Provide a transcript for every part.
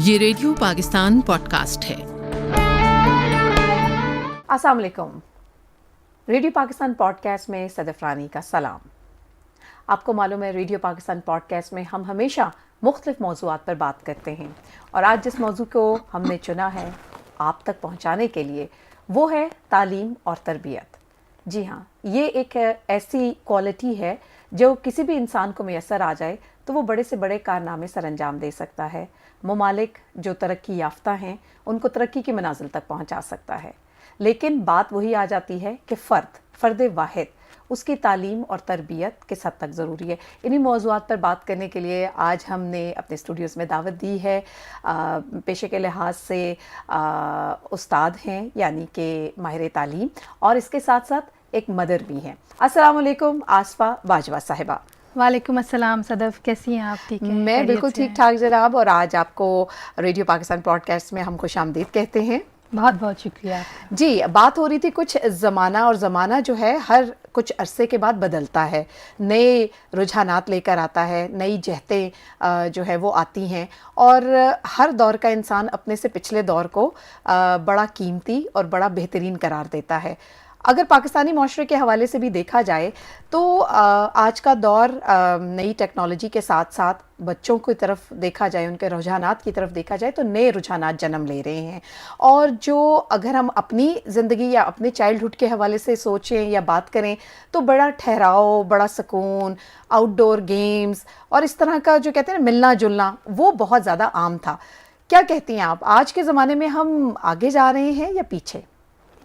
یہ radio Pakistan pod cost ہے۔ السلام علیکم، ریڈیو پاکستان پوڈ کاسٹ میں صدف رانی کا سلام۔ آپ کو معلوم ہے ریڈیو پاکستان پوڈ کاسٹ میں ہم ہمیشہ مختلف موضوعات پر بات کرتے ہیں، اور آج جس موضوع کو ہم نے چنا ہے آپ تک پہنچانے کے لیے وہ ہے تعلیم اور تربیت۔ جی ہاں، یہ ایک ایسی کوالٹی ہے جو کسی بھی انسان کو میسر آ جائے تو وہ بڑے سے بڑے کارنامے سر انجام دے سکتا ہے، ممالک جو ترقی یافتہ ہیں ان کو ترقی کی منازل تک پہنچا سکتا ہے۔ لیکن بات وہی آ جاتی ہے کہ فرد واحد اس کی تعلیم اور تربیت کس حد تک ضروری ہے۔ انہی موضوعات پر بات کرنے کے لیے آج ہم نے اپنے اسٹوڈیوز میں دعوت دی ہے۔ پیشے کے لحاظ سے استاد ہیں، یعنی کہ ماہر تعلیم، اور اس کے ساتھ ساتھ ایک مدر بھی ہیں۔ السلام علیکم آصفہ باجوہ صاحبہ۔ وعلیکم السلام صدف، کیسی ہیں آپ؟ ٹھیک ہیں؟ میں بالکل ٹھیک ٹھاک جناب، اور آج آپ کو ریڈیو پاکستان پوڈ کاسٹ میں ہم خوش آمدید کہتے ہیں۔ بہت بہت شکریہ۔ جی، بات ہو رہی تھی کچھ زمانہ، اور زمانہ جو ہے ہر کچھ عرصے کے بعد بدلتا ہے، نئے رجحانات لے کر آتا ہے، نئی جہتیں جو ہے وہ آتی ہیں، اور ہر دور کا انسان اپنے سے پچھلے دور کو بڑا قیمتی اور بڑا بہترین قرار دیتا ہے۔ اگر پاکستانی معاشرے کے حوالے سے بھی دیکھا جائے تو آج کا دور نئی ٹیکنالوجی کے ساتھ ساتھ بچوں کی طرف دیکھا جائے، ان کے رجحانات کی طرف دیکھا جائے تو نئے رجحانات جنم لے رہے ہیں، اور جو اگر ہم اپنی زندگی یا اپنے چائلڈہڈ کے حوالے سے سوچیں یا بات کریں تو بڑا ٹھہراؤ، بڑا سکون، آؤٹ ڈور گیمز اور اس طرح کا جو کہتے ہیں نا ملنا جلنا، وہ بہت زیادہ عام تھا۔ کیا کہتی ہیں آپ، آج کے زمانے میں ہم آگے جا رہے ہیں یا پیچھے؟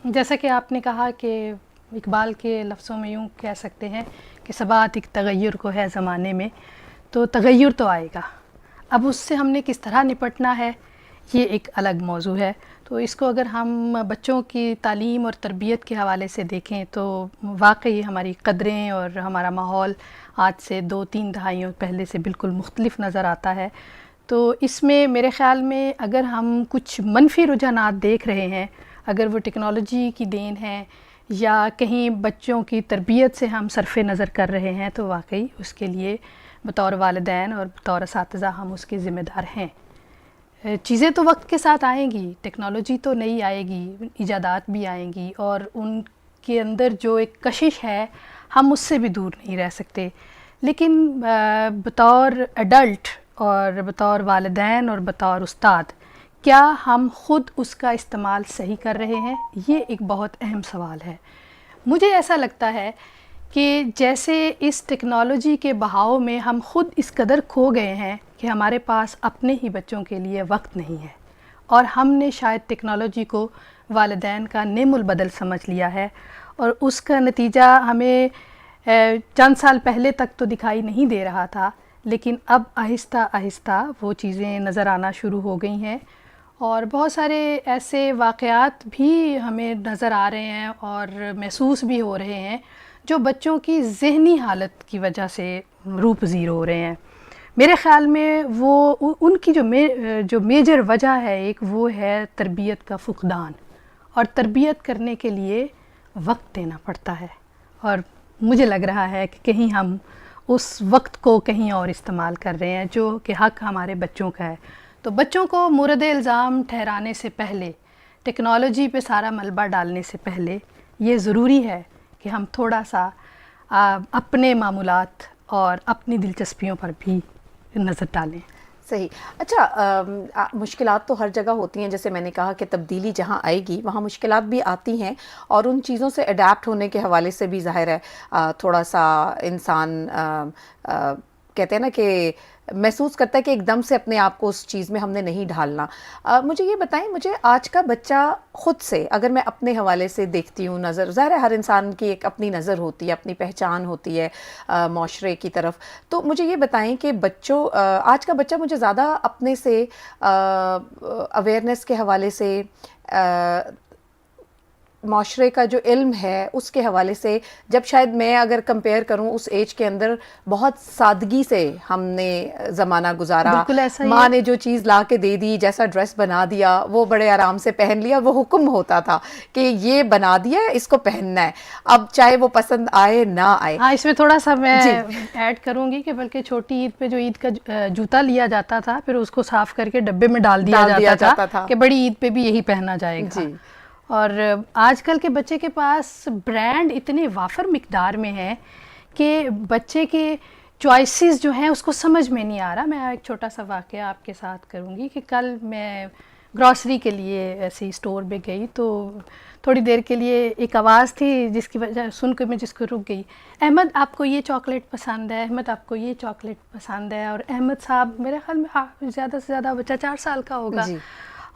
جیسا کہ آپ نے کہا کہ اقبال کے لفظوں میں یوں کہہ سکتے ہیں کہ سبات ایک تغیر کو ہے زمانے میں، تو تغیر تو آئے گا، اب اس سے ہم نے کس طرح نپٹنا ہے یہ ایک الگ موضوع ہے۔ تو اس کو اگر ہم بچوں کی تعلیم اور تربیت کے حوالے سے دیکھیں تو واقعی ہماری قدریں اور ہمارا ماحول آج سے 2-3 دہائیوں پہلے سے بالکل مختلف نظر آتا ہے۔ تو اس میں میرے خیال میں اگر ہم کچھ منفی رجحانات دیکھ رہے ہیں، اگر وہ ٹیکنالوجی کی دین ہے یا کہیں بچوں کی تربیت سے ہم صرف نظر کر رہے ہیں، تو واقعی اس کے لیے بطور والدین اور بطور اساتذہ ہم اس کے ذمہ دار ہیں۔ چیزیں تو وقت کے ساتھ آئیں گی، ٹیکنالوجی تو نئی آئے گی، ایجادات بھی آئیں گی، اور ان کے اندر جو ایک کشش ہے ہم اس سے بھی دور نہیں رہ سکتے، لیکن بطور ایڈلٹ اور بطور والدین اور بطور استاد کیا ہم خود اس کا استعمال صحیح کر رہے ہیں، یہ ایک بہت اہم سوال ہے۔ مجھے ایسا لگتا ہے کہ جیسے اس ٹیکنالوجی کے بہاؤ میں ہم خود اس قدر کھو گئے ہیں کہ ہمارے پاس اپنے ہی بچوں کے لیے وقت نہیں ہے، اور ہم نے شاید ٹیکنالوجی کو والدین کا نعم البدل سمجھ لیا ہے، اور اس کا نتیجہ ہمیں چند سال پہلے تک تو دکھائی نہیں دے رہا تھا، لیکن اب آہستہ آہستہ وہ چیزیں نظر آنا شروع ہو گئی ہیں، اور بہت سارے ایسے واقعات بھی ہمیں نظر آ رہے ہیں اور محسوس بھی ہو رہے ہیں جو بچوں کی ذہنی حالت کی وجہ سے روپذیر ہو رہے ہیں۔ میرے خیال میں وہ ان کی جو میجر وجہ ہے ایک، وہ ہے تربیت کا فقدان، اور تربیت کرنے کے لیے وقت دینا پڑتا ہے، اور مجھے لگ رہا ہے کہ کہیں ہم اس وقت کو کہیں اور استعمال کر رہے ہیں جو کہ حق ہمارے بچوں کا ہے۔ تو بچوں کو مورد الزام ٹھہرانے سے پہلے، ٹیکنالوجی پہ سارا ملبہ ڈالنے سے پہلے، یہ ضروری ہے کہ ہم تھوڑا سا اپنے معمولات اور اپنی دلچسپیوں پر بھی نظر ڈالیں۔ صحیح۔ اچھا، مشکلات تو ہر جگہ ہوتی ہیں، جیسے میں نے کہا کہ تبدیلی جہاں آئے گی وہاں مشکلات بھی آتی ہیں، اور ان چیزوں سے اڈیپٹ ہونے کے حوالے سے بھی ظاہر ہے تھوڑا سا انسان کہتے ہیں نا کہ محسوس کرتا ہے کہ ایک دم سے اپنے آپ کو اس چیز میں ہم نے نہیں ڈھالنا۔ مجھے یہ بتائیں، مجھے آج کا بچہ خود سے اگر میں اپنے حوالے سے دیکھتی ہوں، نظر ظاہر ہے ہر انسان کی ایک اپنی نظر ہوتی ہے، اپنی پہچان ہوتی ہے معاشرے کی طرف، تو مجھے یہ بتائیں کہ آج کا بچہ مجھے زیادہ اپنے سے اویئرنیس کے حوالے سے معاشرے کا جو علم ہے اس کے حوالے سے، جب شاید میں اگر کمپیئر کروں اس ایج کے اندر بہت سادگی سے ہم نے زمانہ گزارا، بالکل ایسا ہی ماں ہے۔ نے جو چیز لا کے دے دی، جیسا ڈریس بنا دیا وہ بڑے آرام سے پہن لیا، وہ حکم ہوتا تھا کہ یہ بنا دیا اس کو پہننا ہے، اب چاہے وہ پسند آئے نہ آئے۔ ہاں اس میں تھوڑا سا میں ایڈ کروں گی کہ بلکہ چھوٹی عید پہ جو عید کا جوتا لیا جاتا تھا پھر اس کو صاف کر کے ڈبے میں ڈال دیا جاتا تھا کہ بڑی عید پہ بھی یہی پہنا جائے گا۔ اور آج کل کے بچے کے پاس برانڈ اتنے وافر مقدار میں ہیں کہ بچے کے چوائسیز جو ہیں اس کو سمجھ میں نہیں آ رہا۔ میں ایک چھوٹا سا واقعہ آپ کے ساتھ کروں گی کہ کل میں گروسری کے لیے ایسی اسٹور میں گئی تو تھوڑی دیر کے لیے ایک آواز تھی جس کی وجہ سن کے میں جس کو رک گئی، احمد آپ کو یہ چاکلیٹ پسند ہے، احمد آپ کو یہ چاکلیٹ پسند ہے۔ اور احمد صاحب میرے خیال میں زیادہ سے زیادہ بچہ 4 سال کا ہوگا،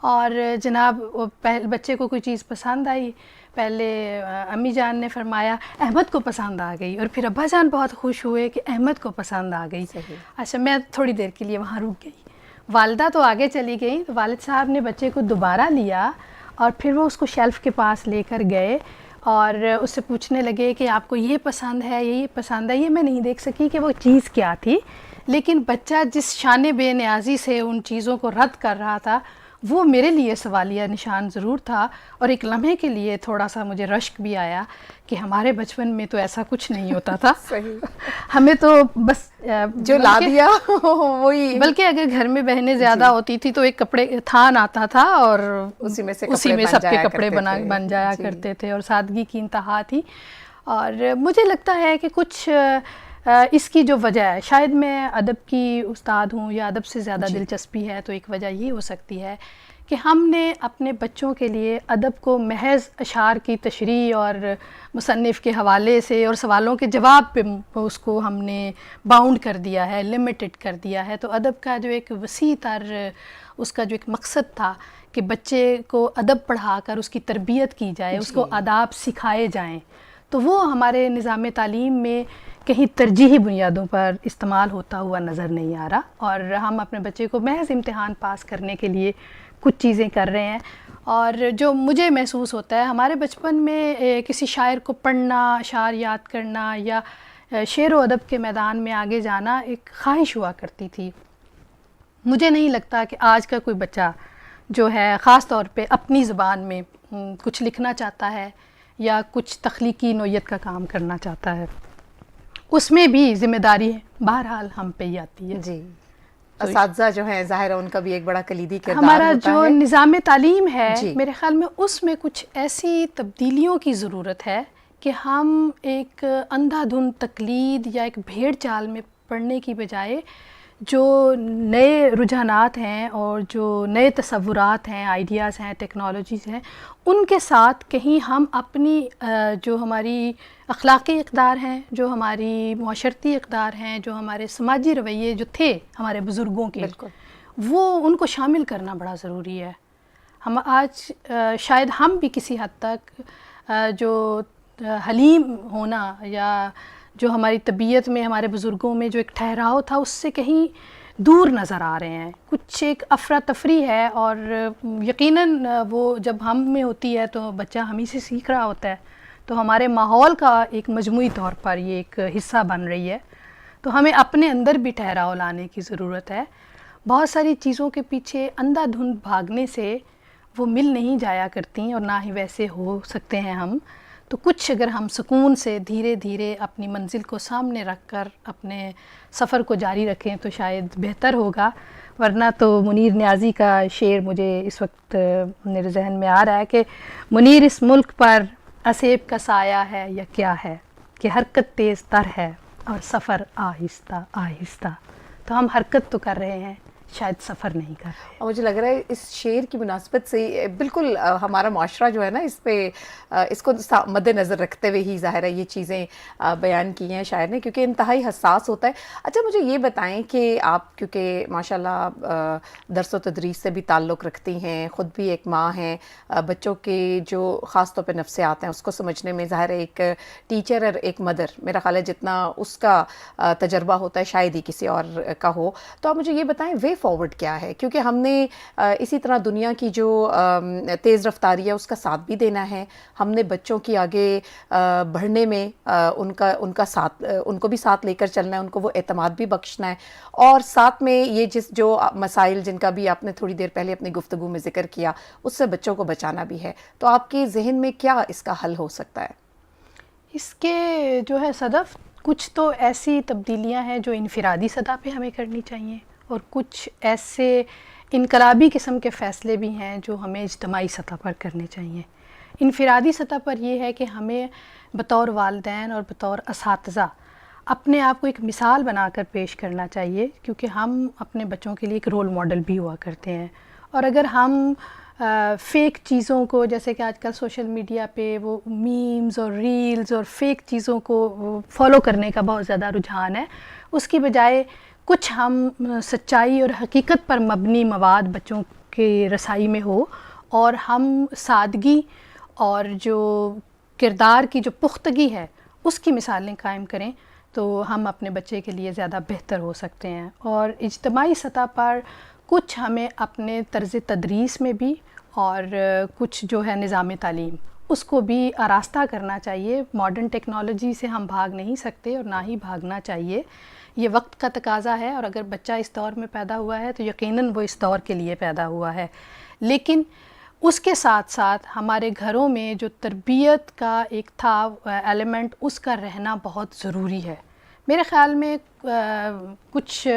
اور جناب بچے کو کوئی چیز پسند آئی، پہلے امی جان نے فرمایا احمد کو پسند آ گئی، اور پھر ابا جان بہت خوش ہوئے کہ احمد کو پسند آ گئی۔ اچھا میں تھوڑی دیر کے لیے وہاں رک گئی، والدہ تو آگے چلی گئی، تو والد صاحب نے بچے کو دوبارہ لیا اور پھر وہ اس کو شیلف کے پاس لے کر گئے اور اس سے پوچھنے لگے کہ آپ کو یہ پسند ہے، یہ پسند ہے۔ یہ میں نہیں دیکھ سکی کہ وہ چیز کیا تھی، لیکن بچہ جس شان بے نیازی سے ان چیزوں کو رد کر رہا تھا وہ میرے لیے سوالیہ نشان ضرور تھا، اور ایک لمحے کے لیے تھوڑا سا مجھے رشک بھی آیا کہ ہمارے بچپن میں تو ایسا کچھ نہیں ہوتا تھا۔ ہمیں تو بس جو لا دیا وہی، بلکہ اگر گھر میں بہنیں زیادہ ہوتی تھی تو ایک کپڑے تھان آتا تھا اور اسی میں سب کے کپڑے بن جایا کرتے تھے، اور سادگی کی انتہا تھی۔ اور مجھے لگتا ہے کہ کچھ اس کی جو وجہ ہے، شاید میں ادب کی استاد ہوں یا ادب سے زیادہ دلچسپی ہے، تو ایک وجہ یہ ہو سکتی ہے کہ ہم نے اپنے بچوں کے لیے ادب کو محض اشعار کی تشریح اور مصنف کے حوالے سے اور سوالوں کے جواب پہ اس کو ہم نے باؤنڈ کر دیا ہے، لمیٹڈ کر دیا ہے۔ تو ادب کا جو ایک وسیع تر اس کا جو ایک مقصد تھا کہ بچے کو ادب پڑھا کر اس کی تربیت کی جائے، اس کو آداب سکھائے جائیں، تو وہ ہمارے نظام تعلیم میں کہیں ترجیحی بنیادوں پر استعمال ہوتا ہوا نظر نہیں آ رہا، اور ہم اپنے بچے کو محض امتحان پاس کرنے کے لیے کچھ چیزیں کر رہے ہیں۔ اور جو مجھے محسوس ہوتا ہے ہمارے بچپن میں کسی شاعر کو پڑھنا، اشعار یاد کرنا یا شعر و ادب کے میدان میں آگے جانا ایک خواہش ہوا کرتی تھی۔ مجھے نہیں لگتا کہ آج کا کوئی بچہ جو ہے خاص طور پہ اپنی زبان میں کچھ لکھنا چاہتا ہے یا کچھ تخلیقی نوعیت کا کام کرنا چاہتا ہے، اس میں بھی ذمہ داری بہرحال ہم پہ ہی آتی ہے۔ جی، اساتذہ جو ہیں ظاہر ہے ان کا بھی ایک بڑا کلیدی کردار ہمارا ہوتا جو ہے۔ نظام تعلیم ہے میرے خیال میں اس میں کچھ ایسی تبدیلیوں کی ضرورت ہے کہ ہم ایک اندھا دھند تقلید یا ایک بھیڑ چال میں پڑھنے کی بجائے جو نئے رجحانات ہیں اور جو نئے تصورات ہیں، آئیڈیاز ہیں، ٹیکنالوجیز ہیں، ان کے ساتھ کہیں ہم اپنی جو ہماری اخلاقی اقدار ہیں، جو ہماری معاشرتی اقدار ہیں، جو ہمارے سماجی رویے جو تھے ہمارے بزرگوں کے، وہ ان کو شامل کرنا بڑا ضروری ہے۔ ہم آج شاید ہم بھی کسی حد تک جو حلیم ہونا یا جو ہماری طبیعت میں ہمارے بزرگوں میں جو ایک ٹھہراؤ تھا اس سے کہیں دور نظر آ رہے ہیں، کچھ ایک افراتفری ہے، اور یقیناً وہ جب ہم میں ہوتی ہے تو بچہ ہم ہی سے سیکھ رہا ہوتا ہے، تو ہمارے ماحول کا ایک مجموعی طور پر یہ ایک حصہ بن رہی ہے، تو ہمیں اپنے اندر بھی ٹھہراؤ لانے کی ضرورت ہے۔ بہت ساری چیزوں کے پیچھے اندھا دھند بھاگنے سے وہ مل نہیں جایا کرتی اور نہ ہی ویسے ہو سکتے ہیں ہم، تو کچھ اگر ہم سکون سے دھیرے دھیرے اپنی منزل کو سامنے رکھ کر اپنے سفر کو جاری رکھیں تو شاید بہتر ہوگا، ورنہ تو منیر نیازی کا شعر مجھے اس وقت میرے ذہن میں آ رہا ہے کہ منیر اس ملک پر اسیب کا سایہ ہے یا کیا ہے، کہ حرکت تیز تر ہے اور سفر آہستہ آہستہ، تو ہم حرکت تو کر رہے ہیں، شاید سفر نہیں کر رہے۔ اور مجھے لگ رہا ہے اس شعر کی مناسبت سے بالکل ہمارا معاشرہ جو ہے نا اس پہ اس کو مد نظر رکھتے ہوئے ہی ظاہر ہے یہ چیزیں بیان کی ہیں شاعر نے، کیونکہ انتہائی حساس ہوتا ہے۔ اچھا مجھے یہ بتائیں کہ آپ کیونکہ ماشاءاللہ درس و تدریس سے بھی تعلق رکھتی ہیں، خود بھی ایک ماں ہیں، بچوں کے جو خاص طور پہ نفسیات ہیں اس کو سمجھنے میں ظاہر ہے ایک ٹیچر اور ایک مدر میرا خیال ہے جتنا اس کا تجربہ ہوتا ہے شاید ہی کسی اور کا ہو، تو آپ مجھے یہ بتائیں وے فارورڈ کیا ہے؟ کیونکہ ہم نے اسی طرح دنیا کی جو تیز رفتاری ہے اس کا ساتھ بھی دینا ہے، ہم نے بچوں کی آگے بڑھنے میں ان کا ساتھ، ان کو بھی ساتھ لے کر چلنا ہے، ان کو وہ اعتماد بھی بخشنا ہے، اور ساتھ میں یہ جو مسائل جن کا بھی آپ نے تھوڑی دیر پہلے اپنی گفتگو میں ذکر کیا، اس سے بچوں کو بچانا بھی ہے. تو آپ کے ذہن میں کیا اس کا حل ہو سکتا ہے؟ اس کے جو ہے صدف، کچھ تو ایسی تبدیلیاں ہیں جو انفرادی سطح پہ ہمیں کرنی چاہیے، اور کچھ ایسے انقلابی قسم کے فیصلے بھی ہیں جو ہمیں اجتماعی سطح پر کرنے چاہیے. انفرادی سطح پر یہ ہے کہ ہمیں بطور والدین اور بطور اساتذہ اپنے آپ کو ایک مثال بنا کر پیش کرنا چاہیے، کیونکہ ہم اپنے بچوں کے لیے ایک رول ماڈل بھی ہوا کرتے ہیں. اور اگر ہم فیک چیزوں کو، جیسے کہ آج کل سوشل میڈیا پہ وہ میمز اور ریلز اور فیک چیزوں کو فالو کرنے کا بہت زیادہ رجحان ہے، اس کی بجائے کچھ ہم سچائی اور حقیقت پر مبنی مواد بچوں کی رسائی میں ہو، اور ہم سادگی اور جو کردار کی جو پختگی ہے اس کی مثالیں قائم کریں، تو ہم اپنے بچے کے لیے زیادہ بہتر ہو سکتے ہیں. اور اجتماعی سطح پر کچھ ہمیں اپنے طرز تدریس میں بھی، اور کچھ جو ہے نظام تعلیم، اس کو بھی آراستہ کرنا چاہیے. ماڈرن ٹیکنالوجی سے ہم بھاگ نہیں سکتے اور نہ ہی بھاگنا چاہیے، یہ وقت کا تقاضا ہے، اور اگر بچہ اس دور میں پیدا ہوا ہے تو یقیناً وہ اس دور کے لیے پیدا ہوا ہے. لیکن اس کے ساتھ ساتھ ہمارے گھروں میں جو تربیت کا ایک تھا ایلیمنٹ، اس کا رہنا بہت ضروری ہے. میرے خیال میں کچھ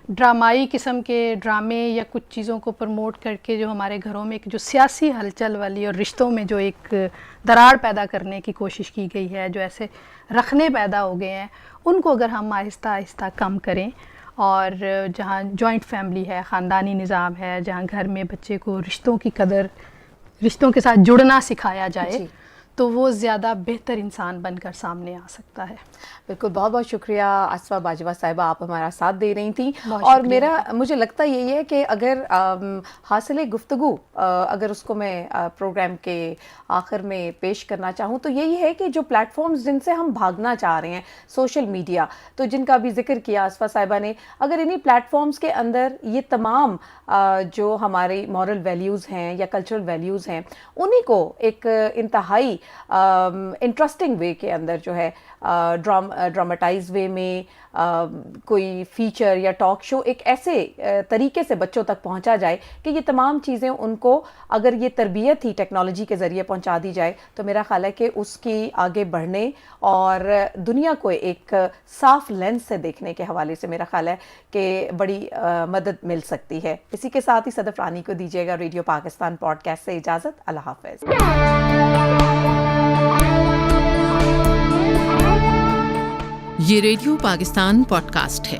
ڈرامائی قسم کے ڈرامے یا کچھ چیزوں کو پروموٹ کر کے جو ہمارے گھروں میں ایک جو سیاسی ہلچل والی اور رشتوں میں جو ایک دراڑ پیدا کرنے کی کوشش کی گئی ہے، جو ایسے رخنے پیدا ہو گئے ہیں، ان کو اگر ہم آہستہ آہستہ کم کریں، اور جہاں جوائنٹ فیملی ہے، خاندانی نظام ہے، جہاں گھر میں بچے کو رشتوں کی قدر، رشتوں کے ساتھ جڑنا سکھایا جائے، تو وہ زیادہ بہتر انسان بن کر سامنے آ سکتا ہے. بالکل، بہت بہت شکریہ آصفہ باجوہ صاحبہ، آپ ہمارا ساتھ دے رہی تھیں. اور مجھے لگتا یہی ہے کہ اگر حاصل گفتگو اگر اس کو میں پروگرام کے آخر میں پیش کرنا چاہوں تو یہی ہے کہ جو پلیٹ فارمز جن سے ہم بھاگنا چاہ رہے ہیں، سوشل میڈیا، تو جن کا بھی ذکر کیا آصفہ صاحبہ نے، اگر انہی پلیٹ فارمز کے اندر یہ تمام جو ہماری مورل ویلیوز ہیں یا کلچرل ویلیوز ہیں، انہی کو ایک انتہائی انٹرسٹنگ وے کے اندر جو ہے ڈراماٹائز وے میں کوئی فیچر یا ٹاک شو ایک ایسے طریقے سے بچوں تک پہنچا جائے کہ یہ تمام چیزیں ان کو، اگر یہ تربیت ہی ٹیکنالوجی کے ذریعے پہنچا دی جائے، تو میرا خیال ہے کہ اس کی آگے بڑھنے اور دنیا کو ایک صاف لینس سے دیکھنے کے حوالے سے میرا خیال ہے کہ بڑی مدد مل سکتی ہے. اسی کے ساتھ ہی صدف رانی کو دیجیے گا ریڈیو پاکستان پوڈ کاسٹ سے اجازت. اللہ حافظ. یہ ریڈیو پاکستان پوڈ کاسٹ ہے.